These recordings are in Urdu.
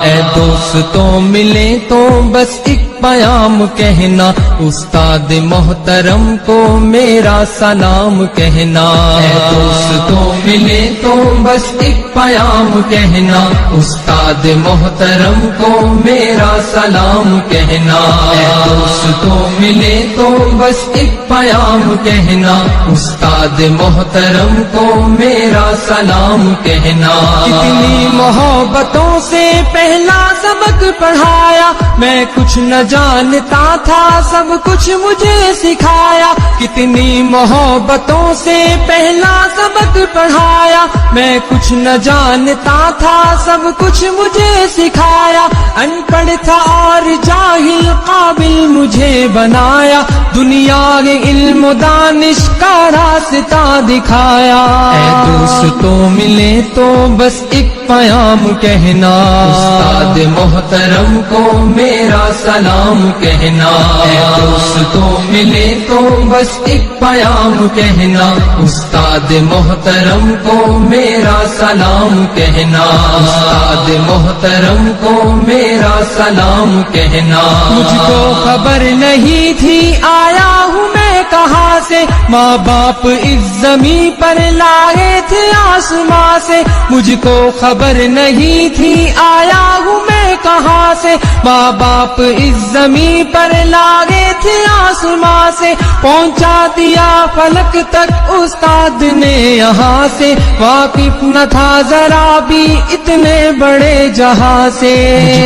اے دوستوں ملے تو بس ایک پیام کہنا، استاد محترم کو میرا سلام کہنا۔ اے دوستوں ملے تو بس ایک پیام کہنا، استاد محترم کو میرا سلام کہنا۔ اے دوستوں ملے تو بس ایک پیام کہنا، استاد محترم کو میرا سلام کہنا۔ کتنی محبتوں سے پہلا سبق پڑھایا، میں کچھ نہ جانتا تھا سب کچھ مجھے سکھایا۔ کتنی محبتوں سے پہلا سبق پڑھایا، میں کچھ نہ جانتا تھا سب کچھ مجھے سکھایا۔ ان پڑھ تھا اور جاہل قابل مجھے بنایا، دنیا کے علم و دانش کا راستہ دکھایا۔ اے دوستوں ملے تو بس ایک پیام کہنا، استاد محترم کو میرا سلام کہنا۔ اے دوستوں ملے تو بس ایک پیام کہنا، استاد محترم کو میرا سلام کہنا۔ استاد محترم کو میرا سلام کہنا۔ مجھ کو خبر نہیں تھی آیا ہوں میں کہاں سے، ماں باپ اس زمین پر لائے تھے آسماں سے۔ مجھ کو خبر نہیں تھی آیا ہوں میں کہاں سے، ماں باپ اس زمین پر لائے تھے آسماں سے۔ پہنچا دیا فلک تک استاد نے یہاں سے، واقف نہ تھا ذرا بھی اتنے بڑے جہاں سے۔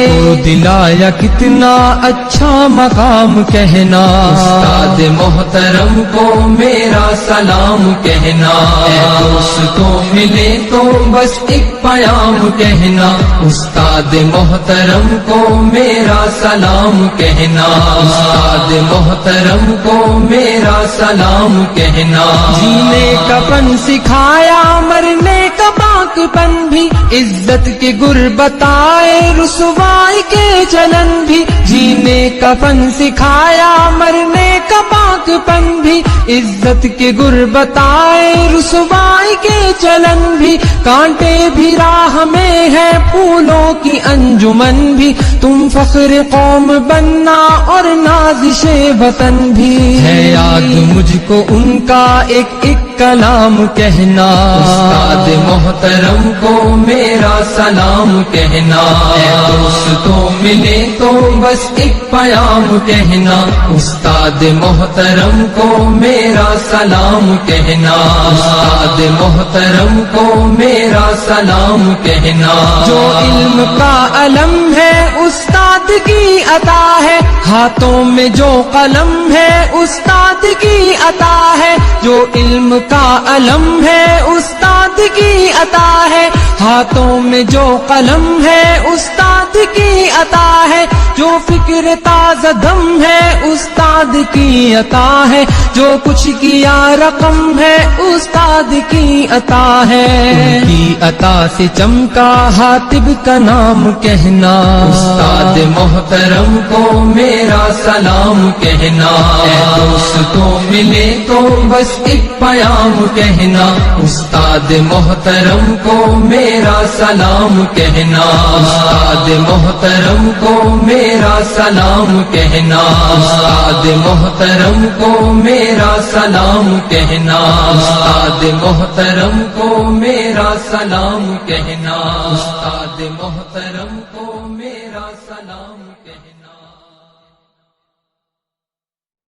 مجھ کو دلایا کتنا اچھا مقام کہنا، استاد محترم کو میرا سلام کہنا۔ اے دوستوں ملے تو بس ایک پیام کہنا، استاد محترم کو میرا سلام کہنا۔ استاد محترم کو میرا سلام کہنا۔ جینے کا فن سکھایا، مرنے کا باک پن بھی، عزت کے گر بتائے رسوائی کے چلن بھی۔ جینے کا فن سکھایا، مرنے کا باک پن بھی، عزت کے گر بتائے رسوائی کے چلن بھی۔ کانٹے بھی راہ میں ہے پھولوں کی انجمن بھی، تم فخر قوم بننا اور نازش وطن بھی۔ ہے یاد مجھ کو ان کا ایک ایک کلام کہنا، استاد محترم کو میرا سلام کہنا۔ اے دوستوں ملے تو بس ایک پیام کہنا، استاد محترم کو میرا سلام کہنا۔ استاد محترم کو میرا سلام کہنا۔ جو علم کا علم ہے استاد کی عطا ہے، ہاتھوں میں جو قلم ہے استاد کی عطا ہے۔ جو علم کا علم ہے استاد کی عطا ہے، ہاتھوں میں جو قلم ہے استاد کی عطا ہے۔ جو فکر تازہ دم ہے استاد کی عطا ہے، جو کچھ کیا رقم ہے استاد کی عطا ہے۔ ان کی عطا سے چمکا حاتب کا نام کہنا، استاد محترم کو میرا سلام کہنا۔ اے دوستوں ملے تو بس ایک پیام کہنا، استاد محترم کو میرا سلام کہنا۔ استاد محترم کو میرا سلام کہنا۔ استاد محترم کو میرا سلام کہنا۔ استاد محترم کو میرا سلام کہنا۔ استاد محترم کو میرا سلام کہنا۔